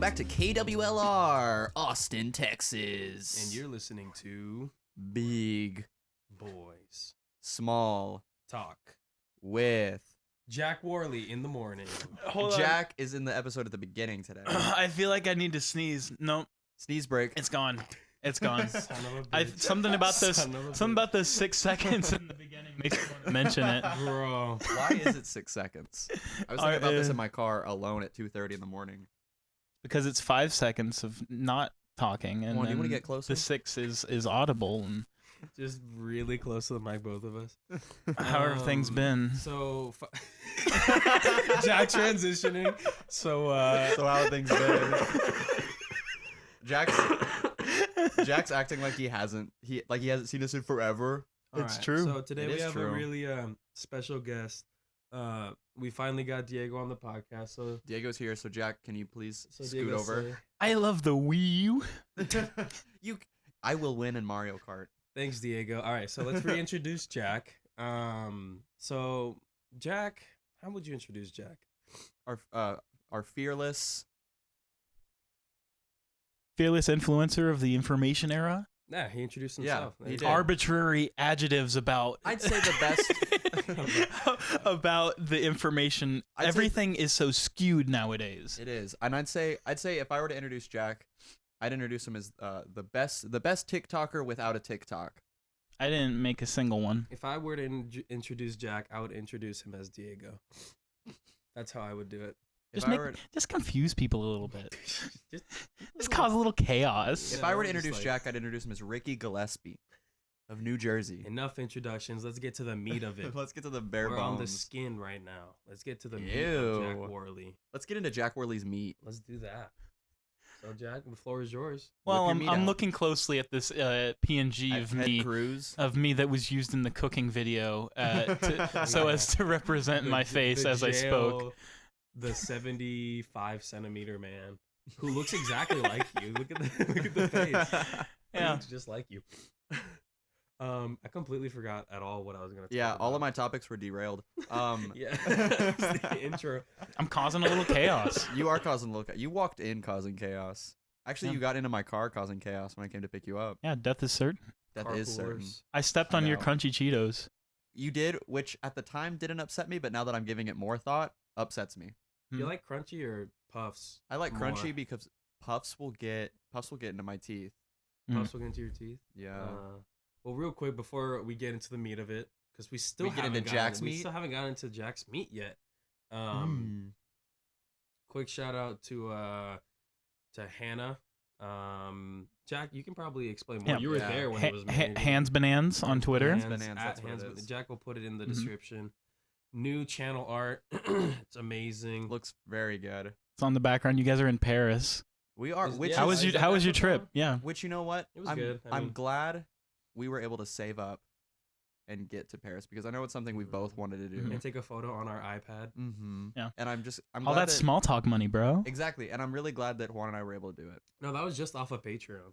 back to KWLR, Austin, Texas. And you're listening to Big Boys Small Talk. with Jack Worley in the morning. Hold Jack is in the episode at the beginning today. I feel like I need to sneeze. No, Sneeze break. it's gone. It's gone. Son of a bitch. Something about this. Son of a Something about the 6 seconds in the beginning makes me want to mention it. Bro. Why is it 6 seconds? I was thinking about this in my car alone at 2:30 in the morning. Because it's 5 seconds of not talking, and Juan, do you then want to get closer? the 6 is audible. And Just really close to the mic, both of us. how have things been? So, Jack transitioning. So So how have things been? Jack's acting like he hasn't seen us in forever. It's alright, true. So today It we is have true. a really special guest. We finally got Diego on the podcast. So Diego's here, so Jack, can you please scoot Diego, over? I love the Wii U. I will win in Mario Kart. Thanks, Diego. All right, so let's reintroduce Jack. So Jack, how would you introduce Jack? Our fearless. Fearless influencer of the information era. Yeah, he introduced Yeah, himself. he did. Arbitrary adjectives about. I'd say the best. about the information. I'd say- Everything is so skewed nowadays. It is, and I'd say if I were to introduce Jack, I'd introduce him as the best TikToker without a TikTok. I didn't make a single one. If I were to introduce Jack, I would introduce him as Diego. That's how I would do it. Just confuse people a little bit. Just Just cause a little chaos. If Yeah, I were to just introduce like- Jack, I'd introduce him as Ricky Gillespie of New Jersey. enough introductions. Let's get to the meat of it. Let's get to the bare We're bones. on the skin right now. Let's get to the meat of Jack Ew. Worley. Let's get into Jack Worley's meat. Let's do that. So Jack, the floor is yours. Well, Whip your meat I'm out. looking closely at this PNG of Ed me Cruz. that was used in the cooking video, so as to represent my face as I spoke. jail, The 75-centimeter man who looks exactly like you. Look at the face. He Yeah. looks just like you. I completely forgot at all what I was gonna. Yeah, talk all about. of my topics were derailed. Yeah, the intro. I'm causing a little chaos. You are causing a little. You walked in causing chaos. Actually, Yeah. you got into my car causing chaos when I came to pick you up. Yeah, death is certain. That Carpoolers. is certain. I stepped I on your know. crunchy Cheetos. You did, which at the time didn't upset me, but now that I'm giving it more thought, upsets me. You like crunchy or puffs? I like More. crunchy because puffs will get into my teeth. Mm. Puffs will get into your teeth. Yeah. Well, real quick before we get into the meat of it, because we still We get haven't into gotten- Jack's we meat? still haven't gotten into Jack's meat yet. Mm. Quick shout out to Hannah. Jack, you can probably explain more. Yeah. You were Yeah. there when it was made. Hands Bananas on Twitter. Hands Bananas, that's what it is. Jack will put it in the Mhm. description. New channel art. It's amazing. Looks very good. It's on the background. You guys are in Paris. We are. Is- Which yeah, How is, was is your that How was your episode? trip? Yeah. Which you know what? It was I'm good. I I'm mean- glad we were able to save up and get to Paris because I know it's something we both wanted to do. Mhm. And take a photo on our iPad. Mm-hmm. Yeah. And I'm All glad that small talk money, bro. Exactly, and I'm really glad that Juan and I were able to do it. No, that was just off of Patreon.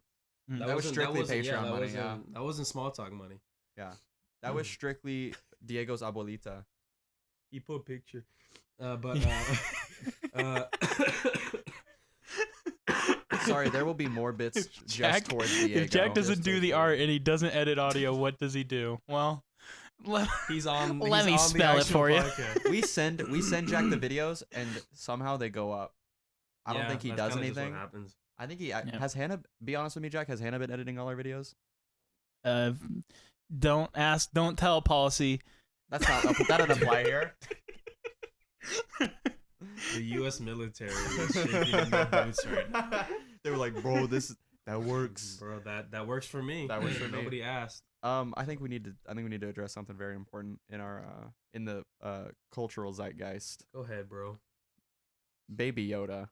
Mm. That was wasn't- strictly wasn't- Patreon that money, wasn't- yeah. That wasn't small talk money. That was strictly Diego's abuelita. He put a picture. Sorry, there will be more bits Jack- just towards Diego. If Jack doesn't Just do towards the Diego. art and he doesn't edit audio, what does he do? Well, He's on. Let he's me on the spell it actual for you. podcast. we send Jack the videos and somehow they go up. I don't Yeah, think he that's does kinda just what anything. happens. I think he has Hannah. Be honest with me, Jack. Has Hannah been editing all our videos? don't ask, don't tell policy. That's not that doesn't apply here. The U.S. military is shaking in their boots right now. They were like, bro, that works. Bro, that works for me. That works for me. Nobody asked. I think we need to address something very important in our in the cultural zeitgeist. Go ahead, bro. Baby Yoda.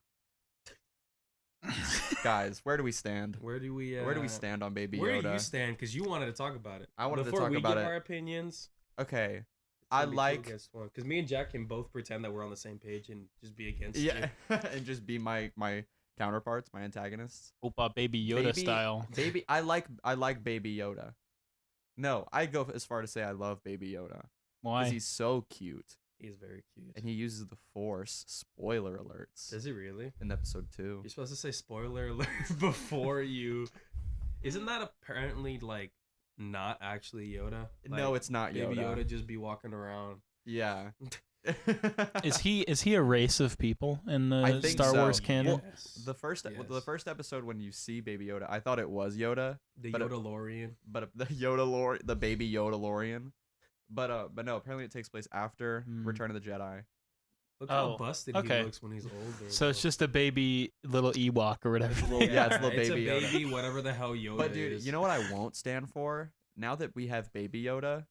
Guys, where do we stand? Where do we stand on Baby Where Yoda? do you stand? Because you wanted to talk about it. I wanted to Before talk we about give it. our opinions. Okay. I like because me and Jack can both pretend that we're on the same page and just be against yeah, you. and just be my counterparts, my antagonists. Opa Baby Yoda style. Baby, I like Baby Yoda. No, I go as far to say I love Baby Yoda Why? because he's so cute. He's very cute. and he uses the Force. Spoiler alerts. Does he really? In episode 2. You're supposed to say spoiler alert before you. Isn't that apparently like not actually Yoda? No, it's not Baby Yoda. Yoda just be walking around. Yeah. Is he a race of people in I the think Star so. Wars canon? Well, the first episode when you see Baby Yoda, I thought it was Yoda, The but Yoda-lorian. but the the baby Yoda-lorian. But no, apparently it takes place after Return of the Jedi. Look how Oh, busted okay. he looks when he's older. So it's just a baby little Ewok or whatever. Yeah, it's little baby a Yoda. baby, whatever the hell Yoda But dude, is. you know what I won't stand for? Now that we have Baby Yoda,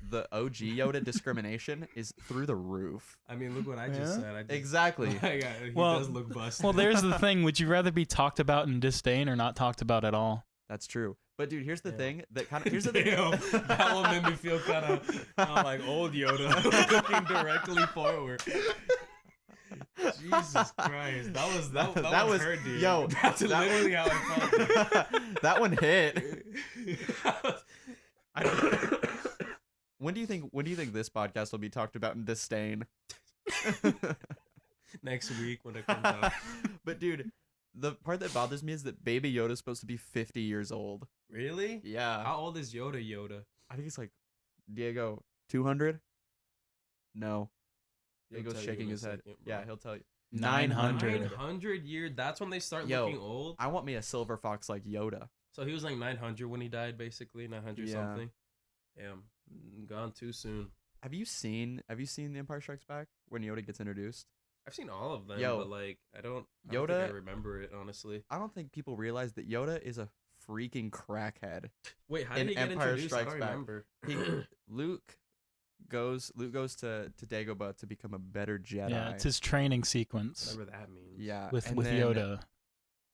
the OG Yoda discrimination is through the roof. I mean, look what I just Yeah? said. I just, Exactly. he Well- does look busted. Well, there's the thing. Would you rather be talked about in disdain or not talked about at all? That's true. But dude, here's the Yeah. thing that kind of here's the Damn, thing. that one made me feel kind of like old Yoda looking directly forward. Jesus Christ, that was her, dude. Yo, That's literally how I felt. That one hit. I don't, when do you think this podcast will be talked about in disdain? Next week when it comes out. But dude, the part that bothers me is that Baby Yoda's supposed to be 50 years old. Really? Yeah. How old is Yoda? I think it's like Diego 200. No. He'll Diego's tell you shaking in a his head. second, Yeah, bro. he'll tell you. 900. 900 years. That's when they start Yo, looking old. I want me a silver fox like Yoda. So he was like 900 when he died, basically 900 Yeah. something. Damn, gone too soon. Have you seen The Empire Strikes Back when Yoda gets introduced? I've seen all of them, Yo, but like I don't Yoda- think I remember it honestly. I don't think people realize that Yoda is a freaking crackhead. Wait, how in did he get Empire introduced? I Strikes don't Back. remember. He, Luke goes to Dagobah to become a better Jedi. Yeah, it's his training sequence Whatever that means. Yeah, with and with then Yoda.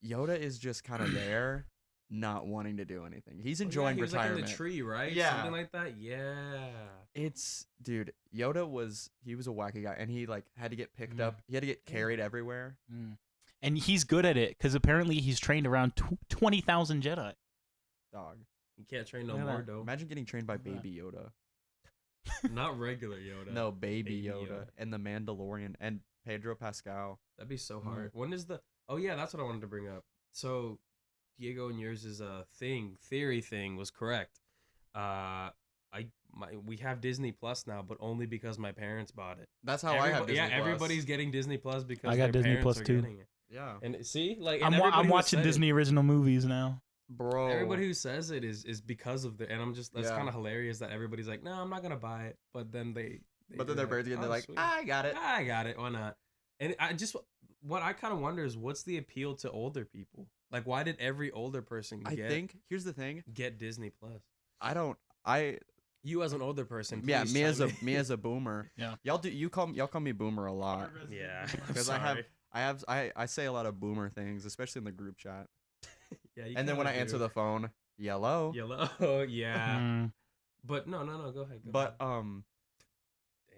Yoda is just kind of there, not wanting to do anything. He's Oh, yeah, enjoying he was retirement. like in the tree, right? Yeah. Something like that. Yeah. It's dude, Yoda was a wacky guy, and he like had to get picked up. He had to get carried everywhere. Mm. And he's good at it because apparently he's trained around 20,000 Jedi. Dog. You can't train no Look at more that. though. Imagine getting trained by Look at Baby Yoda. Not regular Yoda. No, Baby Baby Yoda, Yoda. and the Mandalorian and Pedro Pascal. That'd be so Mm. hard. When is the? Oh yeah, that's what I wanted to bring up. So, Diego and yours is a theory thing was correct. We have Disney Plus now, but only because my parents bought it. That's how I have Disney Yeah, Plus. everybody's getting Disney Plus because I got their Disney parents Plus are too. getting it. Yeah, And see, like I'm and everybody who watching said it- Disney original movies now. bro. Everybody who says it is because of the, and I'm just that's Yeah. kind of hilarious that everybody's like, no, I'm not gonna buy it, but then they But then do their birds again, they're "Oh, like, sweet. I got it. I got it. Why not? And I just what I kind of wonder is what's the appeal to older people? Like, why did every older person I get think here's the thing. get Disney Plus? I You as an older person, yeah, please me as a chime in. me as a boomer. Yeah. Y'all call me boomer a lot. Yeah, Because I say a lot of boomer things, especially in the group chat. yeah, And then when I answer the phone, yellow. yellow, yeah. Mm. But no, go ahead. Go But ahead.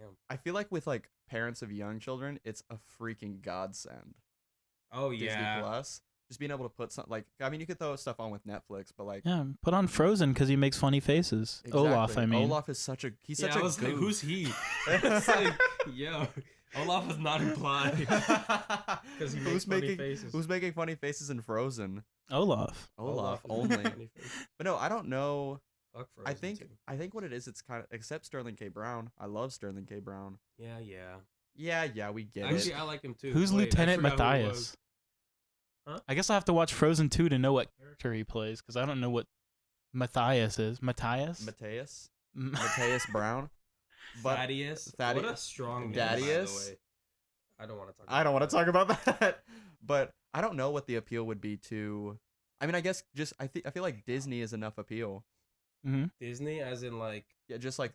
Damn. I feel like with like parents of young children, it's a freaking godsend. Oh Disney yeah. Plus. Just being able to put like I mean you could throw stuff on with Netflix, but like Yeah, put on Frozen because he makes funny faces. Olaf, exactly. I mean. Olaf is such Yeah, such I a was like, goof. who's he? It's like, yo, Olaf is not implied because he makes funny faces. Who's making funny faces in Frozen? Olaf. Olaf is only. making funny faces. But no, I don't know. Fuck I Frozen, think too. what it is, it's kind of except Sterling K. Brown. I love Sterling K. Brown. Yeah. Yeah, we get Actually, it. I like him too. Who's Wait, I Lieutenant forgot who it Matthias? was. Huh? I guess I'll have to watch Frozen 2 to know what character he plays because I don't know what Matthias is. Matthias? Matthias Brown. But Thaddeus. Thaddeus- What a strong name, by the Thaddeus? way. I don't want to talk. I don't want to talk about that. But I don't know what the appeal would be to. I mean, I guess just I feel like Disney is enough appeal. Mm-hmm. Disney, as in like. Yeah, just like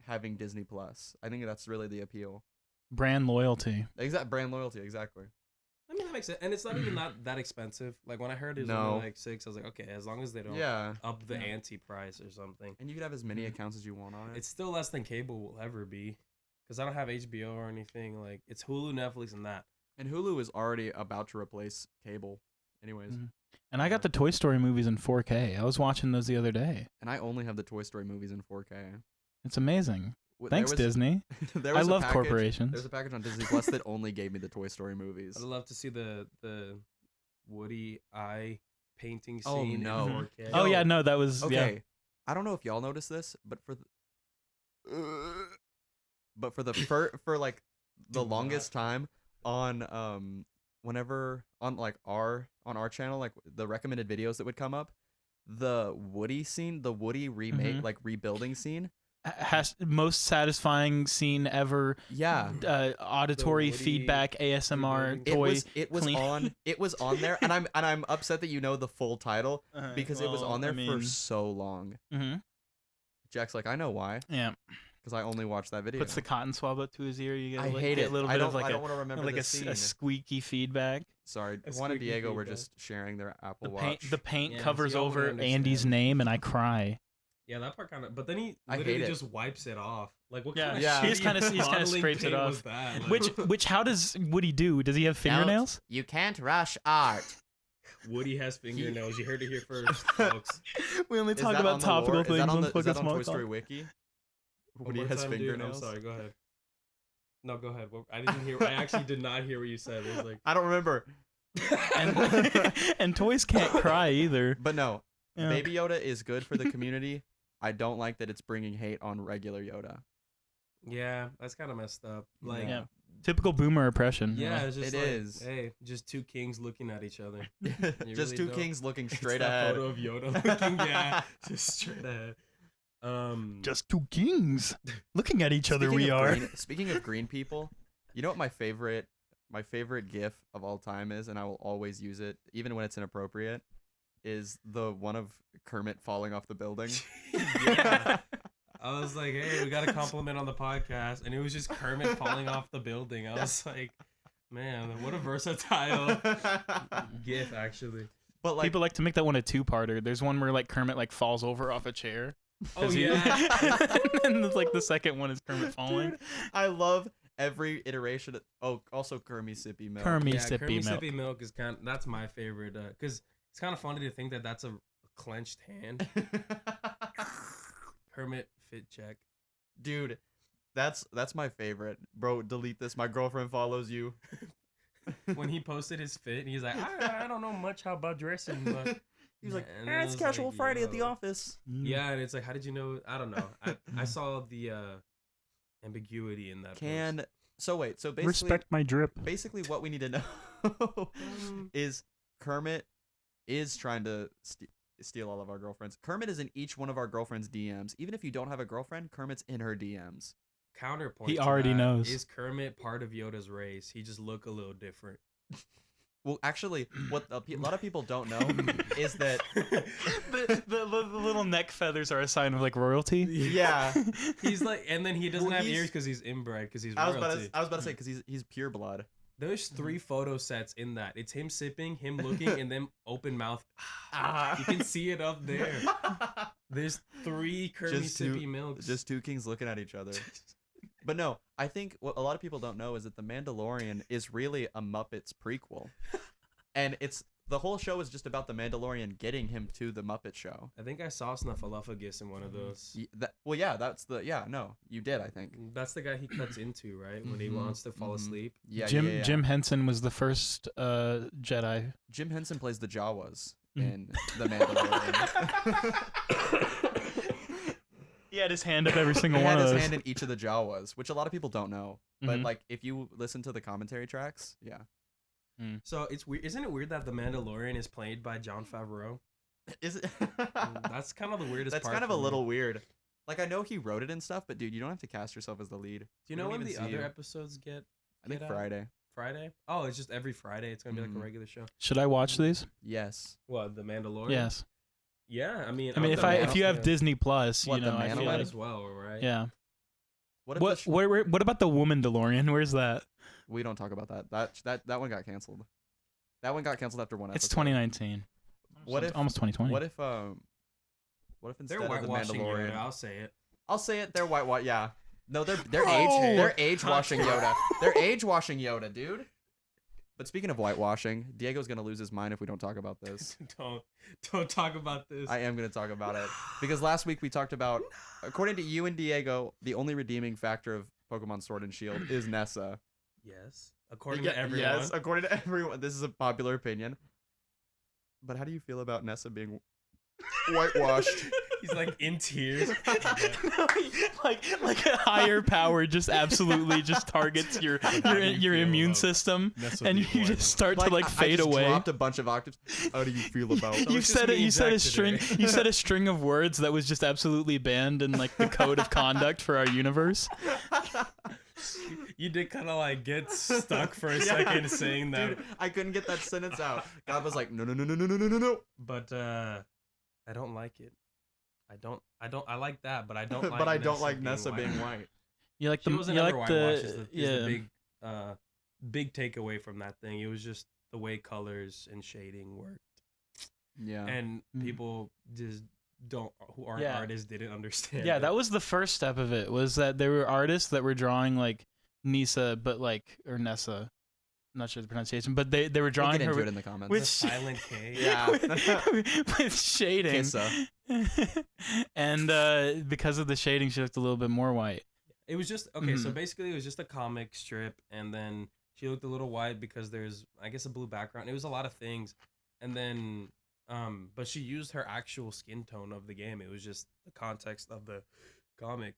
having Disney Plus. I think that's really the appeal. Brand loyalty. Exact brand loyalty, exactly. I mean, that makes sense, and it's not even that expensive. Like when I heard it was No. only like 6, I was like, okay, as long as they don't Yeah, up the Yeah. ante price or something. and you could have as many Mhm. accounts as you want on it. It's still less than cable will ever be, because I don't have HBO or anything. Like it's Hulu, Netflix, and that. And Hulu is already about to replace cable, anyways. Mhm. And I got the Toy Story movies in 4K. I was watching those the other day. And I only have the Toy Story movies in 4K. It's amazing. Thanks, Disney. There I was a love package- corporations. There's a package on Disney Plus that only gave me the Toy Story movies. I'd love to see the Woody eye painting Oh, scene no. in 4K. Oh yeah, no, that was Okay, yeah. I don't know if y'all noticed this, but for like the Do longest time on whenever on like our channel, like the recommended videos that would come up, the Woody scene, the Woody remake, like rebuilding scene, Most satisfying scene ever. yeah, Auditory Woody feedback, ASMR, rebuilding. toy. it was clean. on there, and I'm upset that you know the full title because it was well, on there I mean- for so long. Mhm. Jack's like, I know why, Yeah, because I only watched that video. puts the cotton swab up to his ear. You get I like, hate get it. a little I bit don't of like I don't want to remember like the a scene. squeaky feedback. Sorry, A Juan and squeaky Diego were feedback. just sharing their Apple The Watch. paint Yeah, covers see, I wouldn't over Andy's understand. name, and I cry. Yeah, that part kind of. But then he I hate literally it. just wipes it off. Like what Yeah, kind of yeah. He's kinda- shitty he's kinda modeling scrapes it paint off. was that? Like, Which how does Woody do? Does he have fingernails? You can't rush art. Woody has fingernails. You heard it here first, folks. We only Is talk that about on the topical lore? Is things that on on the, is Focus that on Toy Small Story Talk. Wiki? One Woody more has time, dude. fingernails. I'm sorry. Go ahead. No, go ahead. I didn't hear. I actually did not hear what you said. It was like. I don't remember. And toys can't cry either. But no, Yeah. Baby Yoda is good for the community. I don't like that it's bringing hate on regular Yoda. Yeah, that's kind of messed up. Like, Yeah. Typical boomer oppression. yeah, it's just It like, is. hey, just two kings looking at each other. Just really two don't. kings looking It's straight that ahead. photo of Yoda looking, yeah, just straight ahead. Just two kings looking at each other. We are. Speaking of green people, you know what my favorite GIF of all time is, and I will always use it, even when it's inappropriate, is the one of Kermit falling off the building. Yeah. I was like, hey, we got a compliment on the podcast, and it was just Kermit falling off the building. I was like, man, what a versatile GIF, actually. But like, People like to make that one a two-parter. There's one where like Kermit like falls over off a chair. Oh 'Cause he- yeah. and then, like the second one is Kermit falling. dude, I love every iteration. Also Kermit Sippy Milk. Kermit Yeah, sippy Kermit milk. Sippy Milk is that's my favorite, because it's kind of funny to think that that's a clenched hand. Kermit fit check. Dude, that's my favorite. Bro, delete this. My girlfriend follows you. When he posted his fit, he's like, I don't know much how about dressing, but He's like, and then it's was casual like, Friday at the yo. office. Yeah, and it's like, how did you know? I don't know. I saw the ambiguity in that. So basically, Respect my drip. basically what we need to know is Kermit is trying to steal all of our girlfriends. Kermit is in each one of our girlfriends' DMs. Even if you don't have a girlfriend, Kermit's in her DMs. Counterpoint. He to already that, knows. Is Kermit part of Yoda's race? He just look a little different. Well, actually, what a lot of people don't know is that the little neck feathers are a sign of like royalty. yeah, He's like, and then he doesn't Well, have he's- ears because he's inbred, because he's I royalty. was about to say because he's pure blood. There's 3 photo sets in that. It's him sipping, him looking, and then open mouth. Ah. You can see it up there. There's 3 Kermit Just two- sippy milks. Just two kings looking at each other. But no, I think what a lot of people don't know is that The Mandalorian is really a Muppets prequel. And the whole show is just about the Mandalorian getting him to the Muppet Show. I think I saw Snuffleupagus in one of those. No, you did, I think. That's the guy he cuts into, right? When he wants to fall asleep. Yeah, Jim Jim Henson was the first Jedi. Jim Henson plays the Jawas Mhm. in The Mandalorian. He had his hand up every He single had one of his those. hand in each of the Jawas, which a lot of people don't know. But Mhm. like, if you listen to the commentary tracks, yeah. So it's weird. Isn't it weird that the Mandalorian is played by Jon Favreau? Is it? That's kind of the weirdest That's part kind of for a me. little weird. Like, I know he wrote it and stuff, but dude, you don't have to cast yourself as the lead. Do you We know don't when even the see other you. episodes get I think out? Friday. Friday? Oh, it's just every Friday. It's gonna be like Mhm. a regular show. Should I watch these? Yes. What, the Mandalorian? Yes. Yeah, I mean, I mean, of if the if you have yeah. Disney Plus, What, you the know, I You feel might like, as well, right? yeah. What? If What the what about the woman DeLorean? Where's that? we don't talk about that. That one got canceled. That one got canceled after one episode. It's 2019. What if almost 2020? What if instead They're of the whitewashing Mandalorian? Yoda. I'll say it. I'll say it. They're white. Yeah. No, they're Oh! age washing Yoda. They're age washing Yoda, dude. But speaking of whitewashing, Diego's gonna lose his mind if we don't talk about this. Don't talk about this. I am gonna talk about it because last week we talked about, according to you and Diego, the only redeeming factor of Pokemon Sword and Shield is Nessa. Yes, according to everyone. Yes, according to everyone. This is a popular opinion. But how do you feel about Nessa being whitewashed? He's like in tears. No, like a higher power just absolutely just targets your immune system, and you just start to like fade I just away. dropped a bunch of octaves. How do you feel about? You said it. You said a string. You said a string of words that was just absolutely banned in like the code of conduct for our universe. You did kind of like get stuck for a second saying that. Dude, I couldn't get that sentence out. God was like, no. But I don't like it. I like that, but I don't like But I don't like Nessa being white. You like She the wasn't you ever like whitewashed the is the big takeaway from that thing. It was just the way colors and shading worked. Yeah. And people just who aren't artists didn't understand. Yeah, it. that was the first step of it. Was that there were artists that were drawing like Nissa, but like or Nessa. I'm not sure the pronunciation, but they were drawing we'll get her into with, it in the comments. The silent K. Yeah. with shading. Kissa. And because of the shading, she looked a little bit more white. It was just okay. So Mhm. basically, it was just a comic strip, and then she looked a little white because there's, I guess, a blue background. It was a lot of things, and then, but she used her actual skin tone of the game. It was just the context of the comic.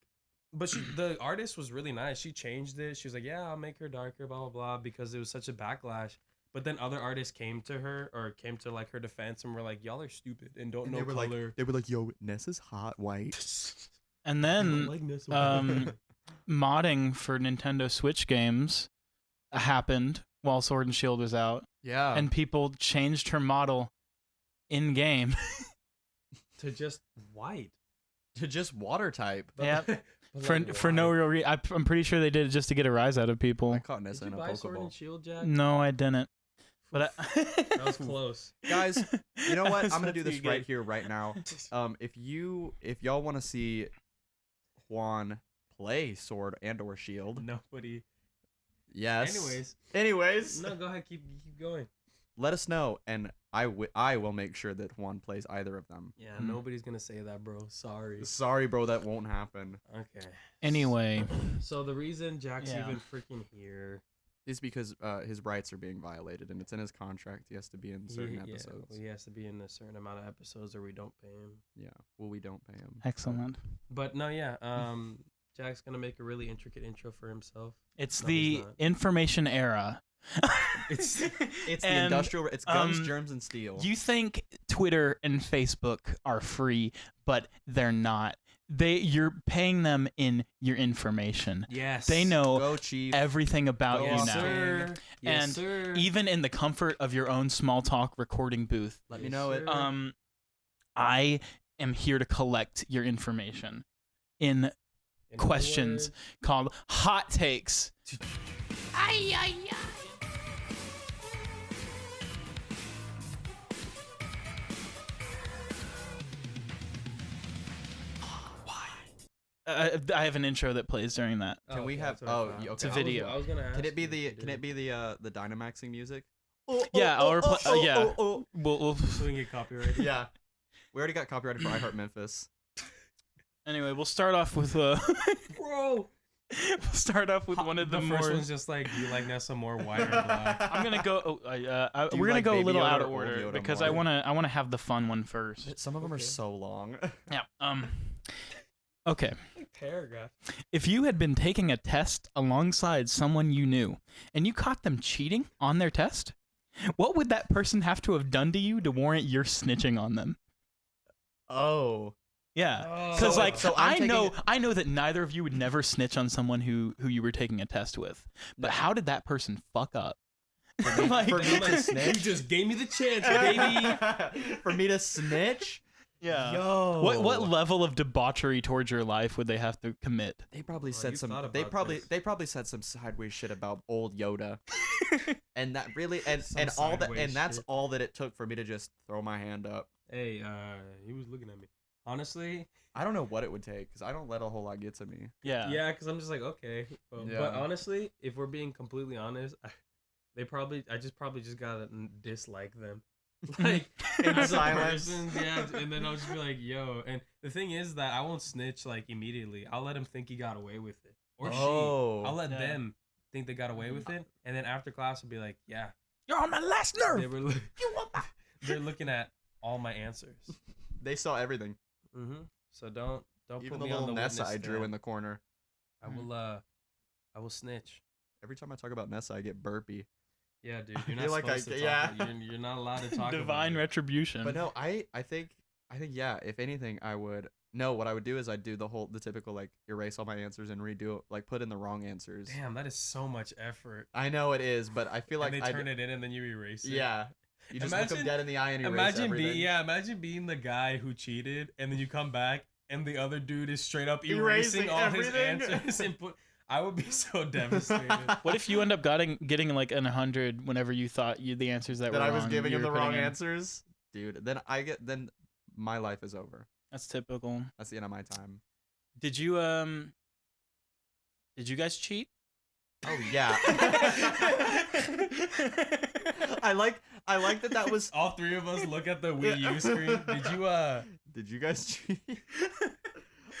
But the artist was really nice. She changed it. She was like, "Yeah, I'll make her darker, blah blah blah," because it was such a backlash. But then other artists came to her or came to like her defense and were like, "Y'all are stupid and don't know color." They were like, yo, Nessa's hot white. And I then don't like this modding for Nintendo Switch games happened while Sword and Shield was out, Yeah. and people changed her model in game. to just white. to just water type. Yeah. But for no real reason. I'm pretty sure they did it just to get a rise out of I people. caught Did Nessa you in a buy Sword and Pokeball. Shield, Jack? No, I didn't. But That was close. Guys, you know what? I'm gonna That's do this you get. right here, right now. If y'all want to see Juan play Sword and or Shield, Nobody. yes. Anyways, No, go ahead. Keep going. let us know, and I will make sure that Juan plays either of them. Yeah, Mm. nobody's gonna say that, bro. Sorry. Sorry, bro, that won't happen. Okay. anyway, So the reason Jack's Yeah. even freaking here, Is because his rights are being violated, and it's in his contract. He has to be in certain episodes. he has to be in a certain amount of episodes, or we don't pay him. Yeah. Well, we don't pay him. excellent. But no, yeah. Jack's gonna make a really intricate intro for himself. It's No, he's the not. information era. It's It's the And, industrial. It's guns, um, germs, and steel. You think Twitter and Facebook are free, but they're not. You're paying them in your information. yes. They know Go, Chief. everything about Go you Yes, now. sir. Yes, And sir. Even in the comfort of your own small talk recording booth. Let me know it. sir. I am here to collect your information in In other questions words, called hot takes. I have an intro that plays during that. Can we okay, have? that's what I Oh, thought. okay. It's a I was- video. I was gonna ask. Can it be you the? if you Can it did. be the Dynamaxing music? Yeah, I'll reply. Yeah, we'll So we can get copyrighted? Yeah. We already got copyrighted for iHeart Memphis. anyway, we'll start off with Bro. we'll start off with one of the, the more. first one's just like, do you like Nessa more white or black? I'm gonna go. Do you We're gonna like go a Baby little Yoda out or of Old order Yoda because more? I wanna have the fun one first. Some of them are Okay. so long. Yeah. Okay. Like paragraph. If you had been taking a test alongside someone you knew and you caught them cheating on their test, what would that person have to have done to you to warrant your snitching on them? Oh. Yeah. Oh. Because So- like so I'm I know that neither of you would never snitch on someone who you were taking a test with. But how did that person fuck up? For me, Like- for me to You snitch. just gave me the chance, baby. For me to snitch. Yeah. Yo. What level of debauchery towards your life would they have to commit? They probably Oh, said you've some. thought They about probably this. they probably said some sideways shit about old Yoda, and that really Some and all that sideways and that's shit. all that it took for me to just throw my hand up. Hey, he was looking at me. Honestly, I don't know what it would take because I don't let a whole lot get to me. Yeah. yeah, because I'm just like, okay. But Yeah. honestly, if we're being completely honest, I just probably just gotta dislike them. Like In as a silence. person, yeah, and then I'll just be like, yo. And the thing is that I won't snitch like immediately. I'll let him think he got away with it, or Oh. she. I'll let Yeah. them think they got away with it, and then after class, I'll be like, yeah, You're on my last they nerve. were. They're looking at all my answers. They saw everything. Mm-hmm. So don't Even put the me on little the Nessa witness I drew stand. in the corner. I will snitch. Every time I talk about Nessa, I get burpy. Yeah, dude, you're I not feel like supposed I- to yeah. talk. You're not allowed to talk. Divine about it. retribution. But no, I think yeah. If anything, I would. No, what I would do is I'd do the typical like erase all my answers and redo it, like put in the wrong answers. Damn, that is so much effort. I know it is, but I feel like And they I'd- turn it in and then you erase it. Yeah. You just look them Imagine- dead in the eye and erase Imagine everything. imagine being the guy who cheated and then you come back and the other dude is straight up Erasing erasing all everything. his answers and put. I would be so devastated. What if you end up getting like an 100 whenever you thought the answers that That were I was wrong, giving you him were the wrong putting in? answers, dude. Then my life is over. That's typical. That's the end of my time. Did you guys cheat? Oh yeah. I like that was. All three of us look at the Wii U screen. Did you guys cheat?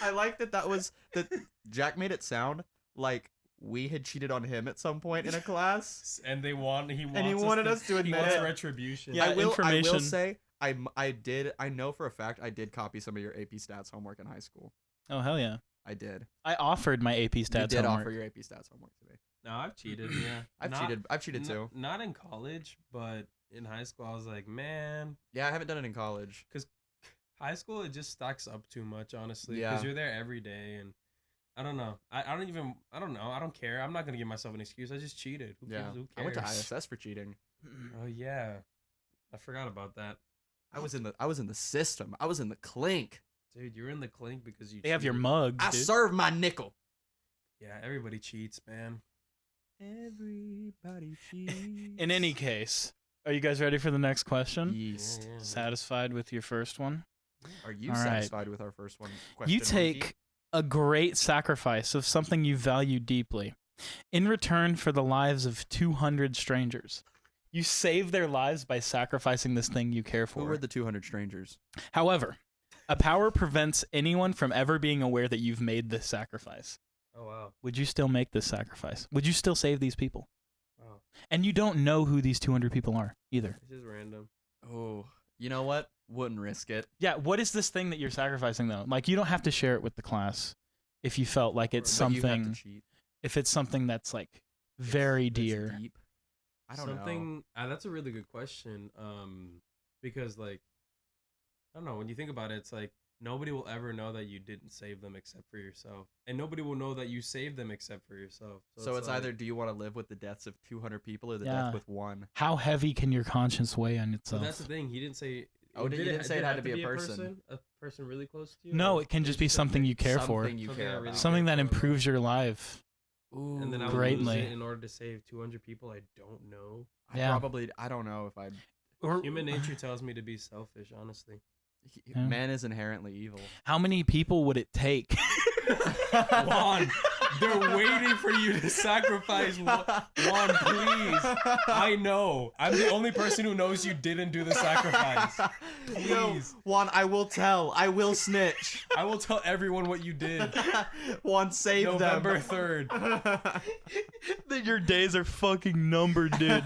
I like that was that Jack made it sound like we had cheated on him at some point in a class. And he wanted us to he admit wants it. retribution. Yeah, I will information. say I know for a fact I did copy some of your AP stats homework in high school. Oh hell yeah! I did. I offered my AP You stats did homework. offer your AP stats homework today. No, I've cheated. Yeah, I've cheated too. Not in college, but in high school, I was like, man, Yeah, I haven't done it in college. high school it just stacks up too much, honestly. Yeah. Because you're there every day, and I don't know. I don't know. I don't care. I'm not gonna give myself an excuse. I just cheated. Who Yeah, cares? Who I went to cares? ISS for cheating. Oh yeah, I forgot about that. I was in the system. I was in the clink. Dude, you're in the clink because you. They have your cheated. mugs, I dude. served my nickel. Yeah, everybody cheats, man. Everybody cheats. In any case, are you guys ready for the next question? Yeast. Yeah. Satisfied with your first one? Are you All right. satisfied with our first one? You Question take monkey? a great sacrifice of something you value deeply in return for the lives of 200 strangers. You save their lives by sacrificing this thing you care for. Who were the 200 strangers? However, a power prevents anyone from ever being aware that you've made this sacrifice. Oh wow. Would you still make this sacrifice? Would you still save these people? Wow. And you don't know who these 200 people are either. This is random. Oh, you know what? Wouldn't risk it. Yeah, what is this thing that you're sacrificing though? Like you don't have to share it with the class if you felt like it's But you have something to cheat. if it's something that's like very It's dear. deep. I don't Something know. that's a really good question. Because like I don't know, when you think about it, it's like nobody will ever know that you didn't save them except for yourself. And nobody will know that you saved them except for yourself. So it's like- either do you want to live with the deaths of 200 people or the Yeah. death with one? How heavy can your conscience weigh on So itself? that's the thing. He didn't say. Oh, you didn't say it had to be a person. A person really close to you. No, Or it can just it's be something you care for. Something you Something care I really about. Something that care for. improves your life. Ooh, And then I would Greatly. lose it in order to save 200 people I don't know. Yeah. I don't know if I'd. Or Human nature tells me to be selfish, honestly. Yeah. Man is inherently evil. how many people would it take? Juan, they're waiting for you to sacrifice. Juan, please. I know. I'm the only person who knows you didn't do the sacrifice. No, Please. Juan, I will tell. I will snitch. I will tell everyone what you did. Juan, save November them. 3rd. That your days are fucking numbered, dude.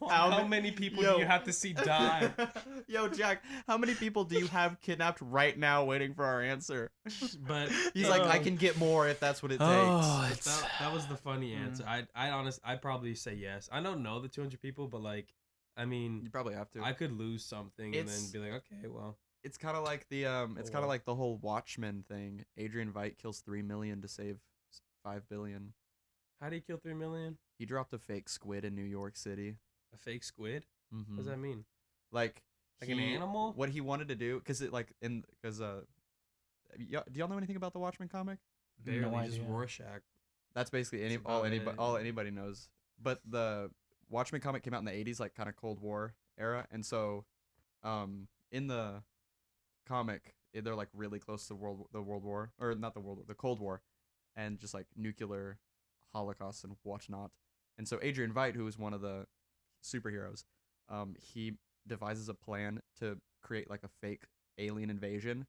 How many people do you have to see die? Yo, Jack, how many people do you have kidnapped right now waiting for our answer? But He's like, I can get more if that's what it takes. Oh, but it's that was the funny answer. I'd probably say yes. I don't know the 200 people, but like, I mean, You probably have to. I could lose something and then It's- be like, okay, well, It's kind of like the it's kind Or- of like the whole Watchmen thing. Adrian Veidt kills 3 million to save 5 billion. how do you kill 3 million? He dropped a fake squid in New York City. A fake squid? What Mm-hmm. does that mean? Like Like an animal? What he wanted to do, because it like in because do y'all know anything about the Watchmen comic? Barely, No just idea. Rorschach. That's basically That's about all it. anybody knows. But the Watchmen comic came out in the 80s, like kind of Cold War era, and so in the comic they're like really close to the World War, or not the Cold War, and just like nuclear holocaust and whatnot. And so Adrian Veidt, who is one of the superheroes, he devises a plan to create like a fake alien invasion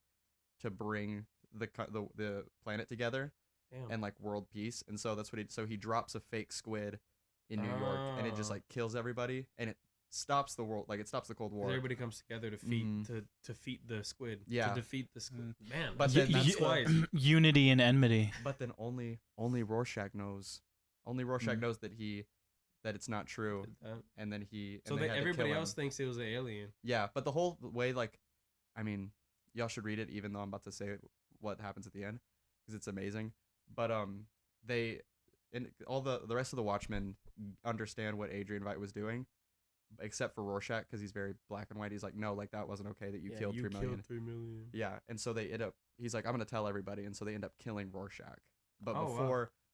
to bring the planet together Damn. and like world peace. And so that's what he drops a fake squid in New York, and it just Oh. like kills everybody, and it stops the world, like it stops the Cold 'Cause War. everybody comes together to defeat Mhm. to defeat the squid. Yeah. To defeat the squid. Man, But that's, then that's that's twice. Unity and enmity. But then only Rorschach knows. Only Rorschach knows that it's not true, and then So they had to everybody kill him. else thinks it was an alien. Yeah, but the whole way, like, I mean, y'all should read it, even though I'm about to say what happens at the end, because it's amazing. But they and all the rest of the Watchmen understand what Adrian Veidt was doing, except for Rorschach, because he's very black and white. He's like, no, like that wasn't okay that you killed 3 million. 3 million. Yeah, and so they end up. He's like, I'm gonna tell everybody, and so they end up killing Rorschach. But Oh,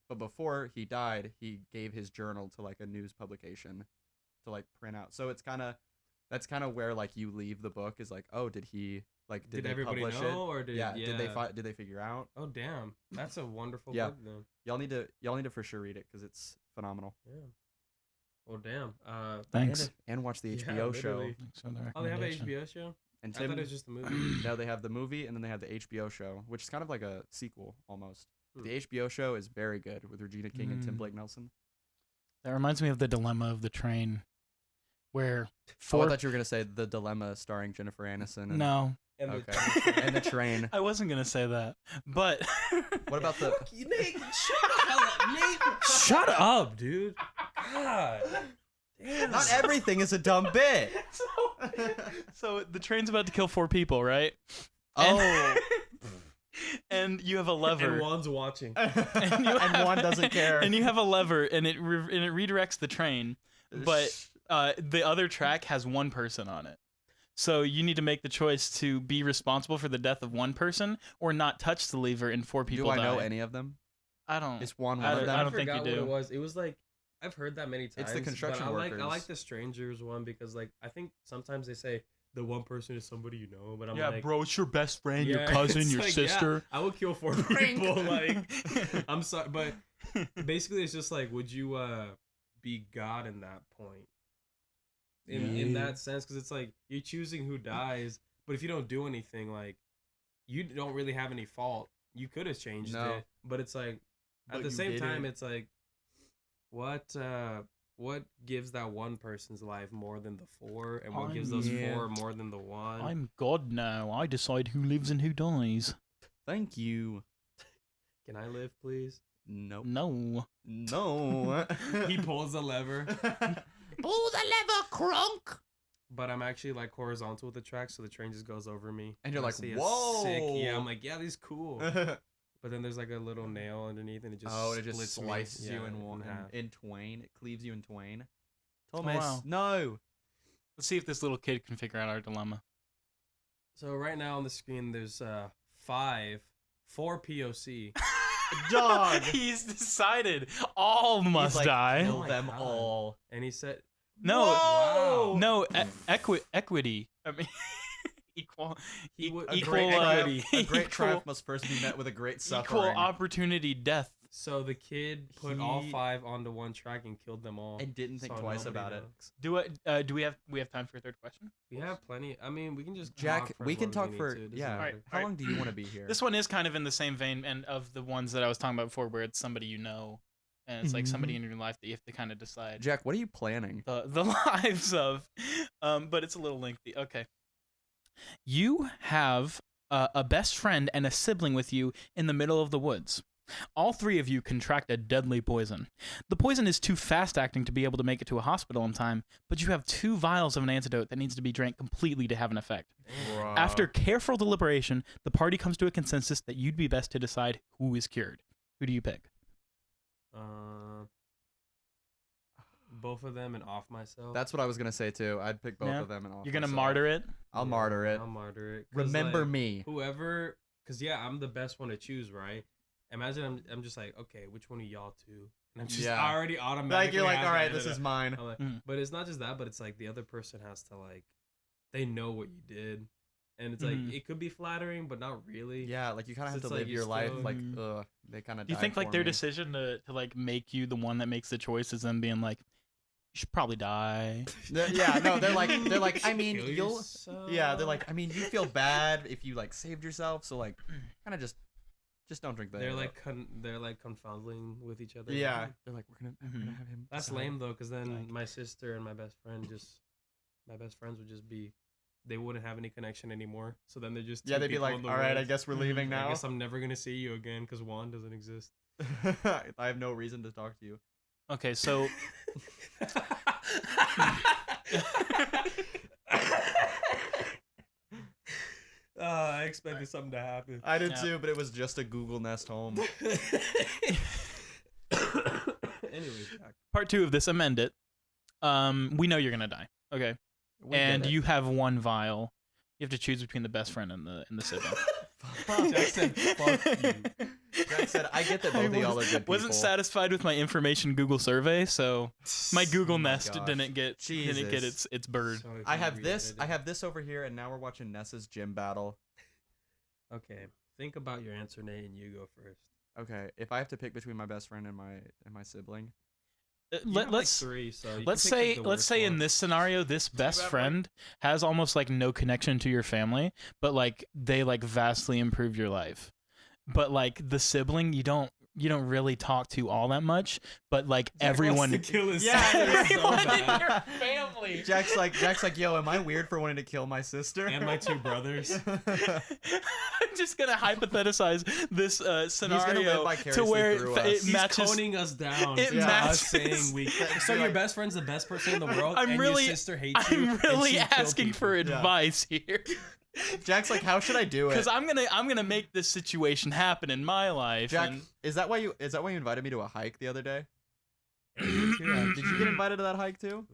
wow. before he died, he gave his journal to like a news publication to like print out. So that's kind of where like you leave the book is like, oh, did Did they everybody publish know, it? or did Did they figure out? Oh damn, that's a wonderful Yeah. book then. Y'all need to for sure read it because it's phenomenal. Yeah. Well, damn. Thanks. And watch the Yeah, HBO show. literally. Thanks for the Oh, they have an recommendation. HBO show. And I thought Tim, it was just a movie. now they have the movie and then they have the HBO show, which is kind of like a sequel almost. Hmm. The HBO show is very good with Regina King and Tim Mm. Blake Nelson. That reminds me of the dilemma of the train, where Oh, I four. thought you were gonna say The Dilemma starring Jennifer Aniston. And, No, And Okay. And the train. I wasn't gonna say that. But What about the? Fuck you, Nate. Shut the hell up, Nate. Shut up, dude. God. Damn. Not everything is a dumb bit. so the train's about to kill 4 people, right? Oh. And you have a lever. And Juan's watching. And one doesn't care. And you have a lever, and it redirects the train, but the other track has 1 person on it. So you need to make the choice to be responsible for the death of 1 person, or not touch the lever and 4 people Do I die. know any of them? I don't. Is one I of don't- them? I don't think you forgot do. what it was. It was like I've heard that many times. It's the construction but I workers. like the strangers one because like I think sometimes they say the 1 person is somebody you know, but I'm yeah, like, bro, it's your best friend, your yeah, cousin, it's your like, sister. Yeah, I would kill 4 people. Like I'm sorry, but basically it's just like, would you be God in that point? In that sense, because it's like you're choosing who dies, but if you don't do anything, like you don't really have any fault. You could have changed No. it, but it's like But at the you same did time, it. it's like what gives that 1 person's life more than the 4, and what gives those Yeah. 4 more than the 1? I'm God now. I decide who lives and who dies. Thank you. Can I live, please? Nope. No. No. He pulls the lever, Pull the lever, crunk. but I'm actually like horizontal with the track, so the train just goes over me. And you're I like, see a whoa. sick. Yeah, I'm like, yeah, this is cool. But then there's like a little nail underneath, and it just Oh, and it just splits me, slices you yeah, in one, half. in twain. It cleaves you in twain. Oh, Thomas, wow. no. Let's see if this little kid can figure out our dilemma. So right now on the screen, there's 4 POC. Dog. He's decided all must He's like, die. Kill Oh my them God. all. And he said, No, Whoa! no, equity. I mean, equal, He would- A equal, great, equity. triumph, a great equal- triumph must first be met with a great suffering. equal opportunity death. so the kid put all He- 5 onto 1 track and killed them all. And didn't think So twice nobody about it. knows. Do we have time for a 3rd question? We have plenty. I mean, we can just Jack, talk for we as can long talk as we for need to. It doesn't yeah. matter. How long do you want to be here? This one is kind of in the same vein and of the ones that I was talking about before, where it's somebody you know, and it's like somebody in your life that you have to kind of decide Jack, what are you planning? the lives of. But it's a little lengthy. Okay. You have a best friend and a sibling with you in the middle of the woods. All 3 of you contract a deadly poison. The poison is too fast-acting to be able to make it to a hospital in time, but you have 2 vials of an antidote that needs to be drank completely to have an effect. After careful deliberation, the party comes to a consensus that you'd be best to decide who is cured. Who do you pick? Both of them and off myself. That's what I was gonna say too. I'd pick both Yeah. of them and off You're gonna myself. martyr it? I'll Yeah, martyr it. I'll martyr it. 'Cause, Remember like, me. Whoever, because yeah, I'm the best one to choose, right? Imagine I'm just like, okay, which one of y'all 2? And I'm just Yeah. already automatically. Like you're like, have all right, that this in is it. mine. I'm like, Mm. But it's not just that, but it's like the other person has to like, they know what you did. and it's like Mhm. it could be flattering, but not really. Yeah, like you kind of have It's to like live you're your life still- like Mm. they kind of. Do you think like their decision to like make you the one that makes the choices and being like, you should probably die? Yeah, no, they're like I mean Kill you'll yourself. yeah, they're like I mean you feel bad if you like saved yourself, so like kind of just don't drink the. They're like they're like confounding with each other. yeah, they're like we're gonna Mhm. have him. That's decide." lame though, because then Like- my sister and my best friends would just be, they wouldn't have any connection anymore. So then they're just Yeah, two they'd be people like, in the all right, I woods. guess we're leaving I now. guess I'm never gonna see you again because Juan doesn't exist. I have no reason to talk to you. Okay, so I expected something to happen. I did Yeah. too, but it was just a Google Nest home. Anyways, Jack. part 2 of this, amend it. We know you're gonna die. Okay, We and did it. you have one vial. You have to choose between the best friend and the sibling. Jack said, "Fuck you." Jack said, I get that both of y'all are good people. Wasn't satisfied with my information Google survey, so my Google Oh my Nest gosh. didn't get Jesus. its bird. So I have hungry this. already. I have this over here, and now we're watching Nessa's gym battle. Okay, think about your answer, Nate, and you go first. Okay, if I have to pick between my best friend and my sibling, You Let, have, like, let's 3, so you let's can pick, say the let's worst say in one. this scenario, this best have, like- friend has almost like no connection to your family, but like they like vastly improve your life. But like the sibling, you don't really talk to all that much, but like Jack everyone wants to kill his Yeah, sister so everyone in bad. your family. Jack's like, yo, am I weird for wanting to kill my sister And my 2 brothers. I'm just gonna hypothesize this scenario to vicariously where through it us. He's matches. coning us down. it to us matches- saying we. So You're your like- best friend's the best person in the world, I'm and really- your sister hates you. I'm and really she killed asking people. for Yeah. advice here. Jack's like, how should I do it? Because I'm gonna make this situation happen in my life. Jack, and is that why you invited me to a hike the other day? Yeah, me too, Did you get invited to that hike too?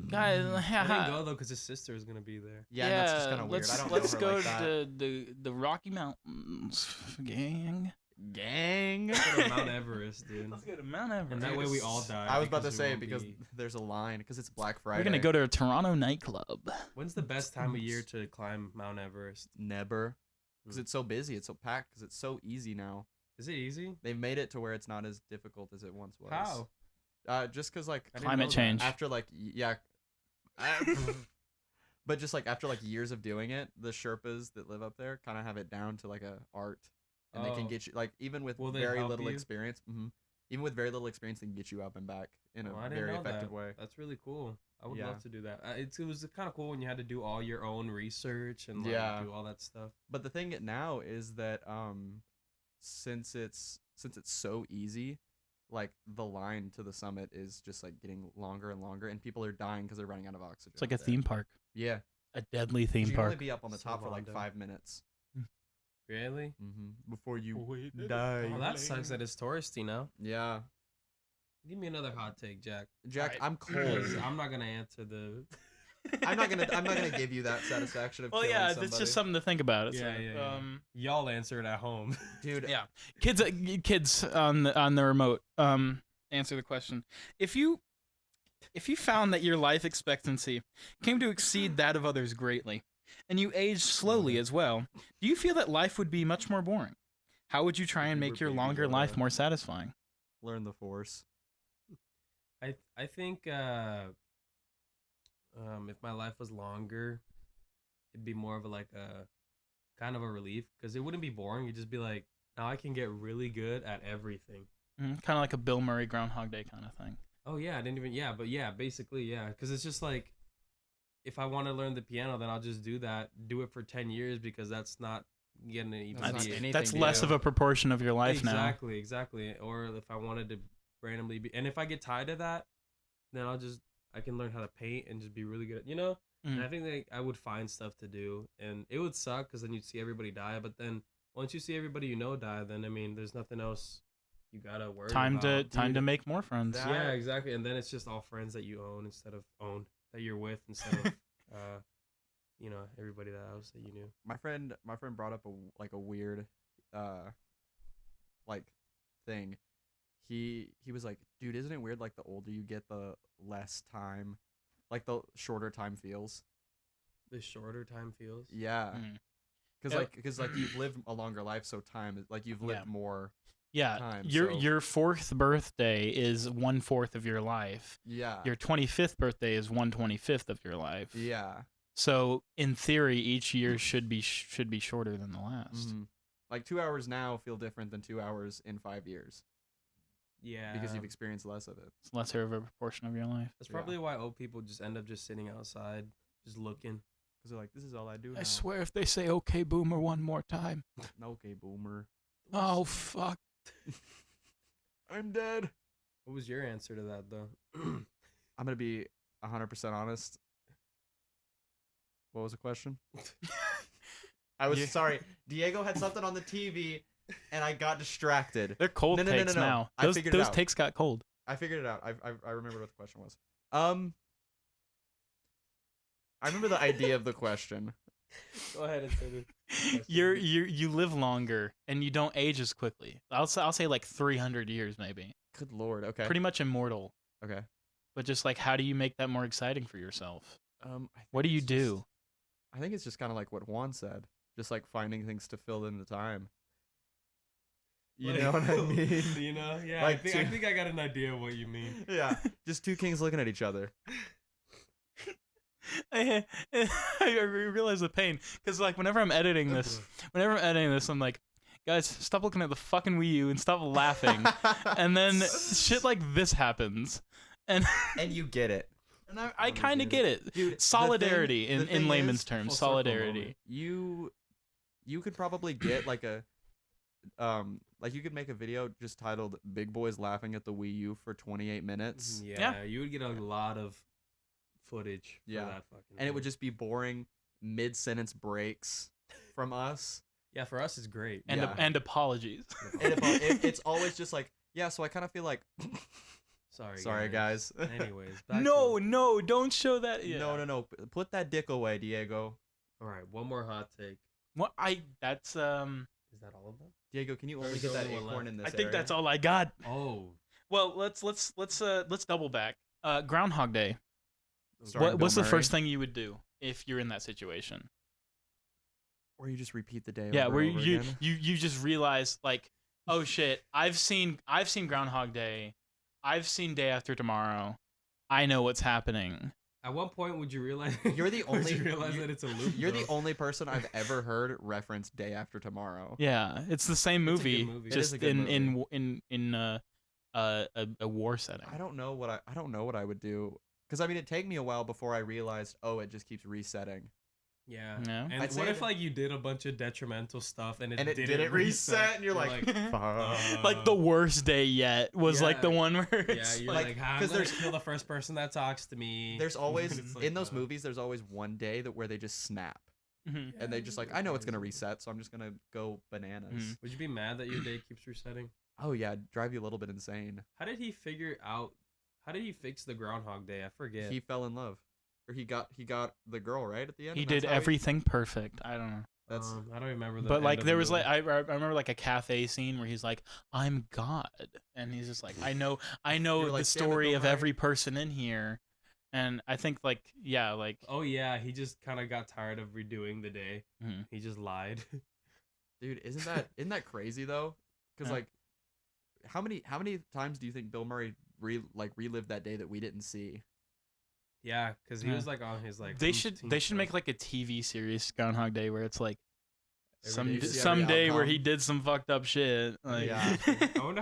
guys, I didn't go though because his sister is gonna be there. Yeah, that's just kind of weird. let's I don't let's know her go like that. to the Rocky Mountains, gang. Gang. Go to Mount Everest, dude. Let's go to Mount Everest. And that way we all die. I was about to because we say won't because be- there's a line because it's Black Friday. We're gonna go to a Toronto nightclub. When's the best time of year to climb Mount Everest? Never, because it's so busy. It's so packed. Because it's so easy now. Is it easy? They've made it to where it's not as difficult as it once was. How? Just because like I didn't Climate know that. change. after like yeah, but just like after like years of doing it, the Sherpas that live up there kind of have it down to like a art, and they can Oh. get you like even with Will they very help little you? experience. Even with very little experience, they can get you up and back in a Oh, I didn't very know effective that. way. That's really cool. I would Yeah. love to do that. It was kind of cool when you had to do all your own research and like, Yeah. do all that stuff. But the thing now is that since it's so easy, like the line to the summit is just like getting longer and longer, and people are dying because they're running out of oxygen. It's like a up there. theme park, Yeah, a deadly you theme can only park. be up on the So top for like random. 5 minutes Really? before you Wait, die. Oh, that sucks that it's touristy now. Yeah, Give me another hot take, Jack. Jack, Alright. I'm 'Cause cold. I'm not gonna answer the. I'm not gonna give you that satisfaction of Well, killing yeah, somebody. it's just something to think about. It's Yeah, like, yeah, yeah. Y'all answer it at home. Dude. Yeah, kids on the remote. Answer the question. If you found that your life expectancy came to exceed that of others greatly, and you aged slowly as well, do you feel that life would be much more boring? How would you try and You make were your Baby longer life Yoda. more satisfying? Learn the Force. I think if my life was longer, it'd be more of a like a kind of a relief because it wouldn't be boring. It'd just be like now I can get really good at everything. Kind of like a Bill Murray Groundhog Day kind of thing. Oh yeah, I didn't even but yeah, basically yeah, because it's just like if I want to learn the piano, then I'll just do it for 10 years because that's not getting any. That's not That's, anything that's to less do. of a proportion of your life now. Exactly. Or if I wanted to randomly be, and if I get tired of that, then I can learn how to paint and just be really good. And I think like I would find stuff to do, and it would suck because then you'd see everybody die. But then once you see everybody die, then I mean, there's nothing else you gotta worry Time about. to make more friends. That- Yeah, exactly. And then it's just all friends that you own instead of that you're with instead of everybody that else that you knew. My friend brought up a weird like thing. He was like, dude, isn't it weird like the older you get the less time, like the shorter time feels? The shorter time feels. Yeah. Mm. Because like you've lived a longer life, so time like you've lived Yeah. more Yeah, time. your so, your 4th birthday is 1/4 of your life. yeah. Your 25th birthday is 1/25 of your life. Yeah. So in theory, each year should be shorter than the last. Mhm. Like 2 hours now feel different than 2 hours in 5 years Yeah. because you've experienced less of it. It's lesser of a proportion of your life. That's probably why old people just end up just sitting outside, just looking. Because they're like, this is all I do now. I swear, if they say "Okay, Boomer" one more time, Okay, boomer. oh fuck. I'm dead. What was your answer to that though? I'm gonna be 100% honest. What was the question? I was Yeah. sorry. Diego had something on the TV, and I got distracted. They're cold No. takes now. I Those figured it out. takes got cold. I figured it out. I remember what the question was. I remember the idea of the question. Go ahead and say it. You live longer and you don't age as quickly. I'll say like 300 years maybe. Good lord. Okay. Pretty much immortal. Okay. But just like, how do you make that more exciting for yourself? I think What do you it's do? just- I think it's just kind of like what Juan said, just like finding things to fill in the time. You know what I mean? You know? Yeah. Like I think I got an idea of what you mean. Yeah. Just two kings looking at each other. I realize the pain because like whenever I'm editing this, I'm like, guys, stop looking at the fucking Wii U and stop laughing. And then shit like this happens, and And you get it. and I kind of get it. Dude, Solidarity the thing in layman's is, terms, full circle solidarity. moment. you could probably get like a like you could make a video just titled "Big Boys Laughing at the Wii U" for 28 minutes, Yeah, you would get a lot of footage Yeah. for that fucking and it would thing. just be boring mid-sentence breaks from us. Yeah, for us it's great. And Yeah. and apologies. And it's always just like, yeah, so I kind of feel like sorry guys. Anyways, back No, don't show that. Yeah. No. Put that dick away, Diego. All right, one more hot take. What that's Is that all of them? Diego, can you only There's get that only one acorn left. in this I think area? that's all I got. Oh, Well, let's double back. Groundhog Day. Starring Bill What's the Murray? first thing you would do if you're in that situation? Or you just repeat the day Yeah, over where and over you again? you just realize like, oh shit, I've seen Groundhog Day, I've seen Day After Tomorrow, I know what's happening. at what point would you realize? You're the would only- you realize you- that it's a loop. You're though? the only person I've ever heard reference Day After Tomorrow. Yeah, it's the same It's a good movie, movie. It is just a good in a war setting. I don't know what I would do, because I mean, it'd take me a while before I realized, oh, it just keeps resetting. Yeah. Yeah. And I'd say what if that- like you did a bunch of detrimental stuff and it And it didn't didn't reset, and you're like, Like the worst day yet was like the Yeah. one where Yeah, it's you're like, like, I'm 'cause gonna there's- kill the first person that talks to me. There's always It's like, in those movies. There's always one day that where they just snap, Mhm. and they just like, I know it's gonna reset, so I'm just gonna go bananas. Mhm. Would you be mad that your day keeps resetting? Oh yeah, it'd drive you a little bit insane. How did he figure out? How did he fix the Groundhog Day? I forget. He fell in love, or he got the girl right at the end. he and that's did how everything perfect. I don't know. That's I don't remember. The But end like of there the was movie. like I remember like a cafe scene where he's like, I'm God, and he's just like, I know You're the like, "Damn it, story Bill of Murray." every person in here, and I think like yeah like Oh yeah, he just kind of got tired of redoing the day. Mhm. He just lied. dude. Isn't that crazy though? Because Yeah. like, how many times do you think Bill Murray relived that day that we didn't see? Yeah, because he Yeah. was like on his like. they should umpteenth make birth- like a TV series Groundhog Day where it's like Every day you see some every day where outcome. he did some fucked up shit. Like, Yeah. I wonder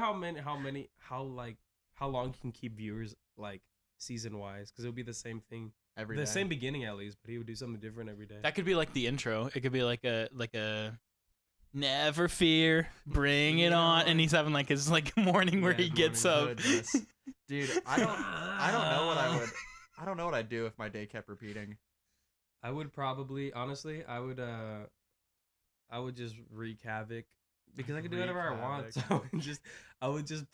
how long he can keep viewers like season wise, because it would be the same thing, Every the day. same beginning at least, but he would do something different every day. that could be like the intro. It could be like a never fear, bring it on, and he's having like his like morning where Yeah, he his gets morning up. Goodness. Dude, I don't know what I would. I don't know what I'd do if my day kept repeating. I would probably, honestly, I would just wreak havoc because I could do Wreak whatever I want. So havoc. I would just.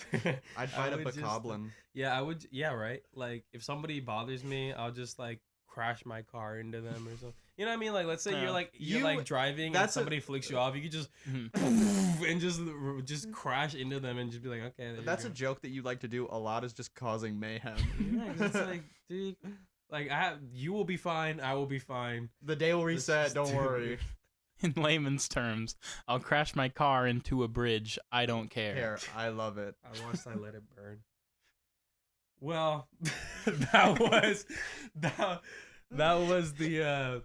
I'd fight a would just- bokoblin. Yeah, I would. Yeah, right. Like if somebody bothers me, I'll just like crash my car into them or something. You know what I mean? Like let's say Yeah. you're You- like driving and that's a- somebody flicks you off, you could just Mhm. and just crash into them and just be like, okay. There That's a you joke that you like to do a lot, is just causing mayhem. go. Yeah, 'cause it's like, dude, Like you will be fine. I will be fine. The day will reset. just Don't do worry. it. In layman's terms, I'll crash my car into a bridge. I don't care. Here, I love it. I watched I Let It Burn. Well, that was the.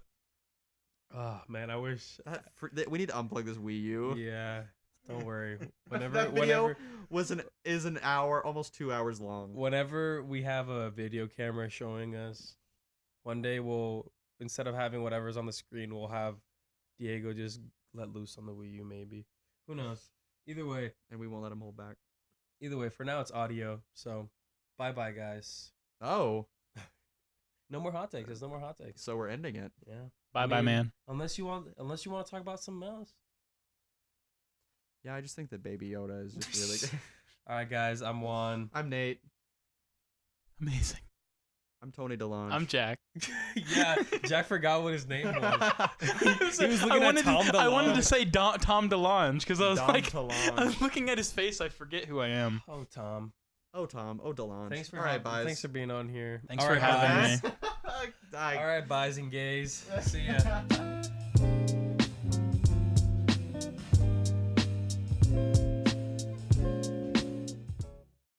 Oh man, I wish. We need to unplug this Wii U. Yeah, don't worry. That video is an hour, almost 2 hours long. Whenever we have a video camera showing us, one day we'll, instead of having whatever's on the screen, we'll have Diego just let loose on the Wii U. Maybe, who knows? Either way, And we won't let him hold back. for now it's audio. So, bye guys. Oh, No more hot takes. There's no more hot takes. so we're ending it. Yeah. Bye, mean, man. Unless you want to talk about something else. Yeah, I just think that Baby Yoda is just really good. All right, guys. I'm Juan. I'm Nate. Amazing. I'm Tony DeLonge. I'm Jack. Yeah, Jack forgot what his name was. He was I looking wanted at Tom DeLonge. I wanted to say Tom DeLonge because I was Dom like, DeLonge. I was looking at his face. I forget who I am. Oh, Tom. Oh, Tom. Oh, DeLonge. Thanks for All right, guys. Thanks for being on here. Thanks All for right, having guys. me. Bye. All right, guys and gays. See ya.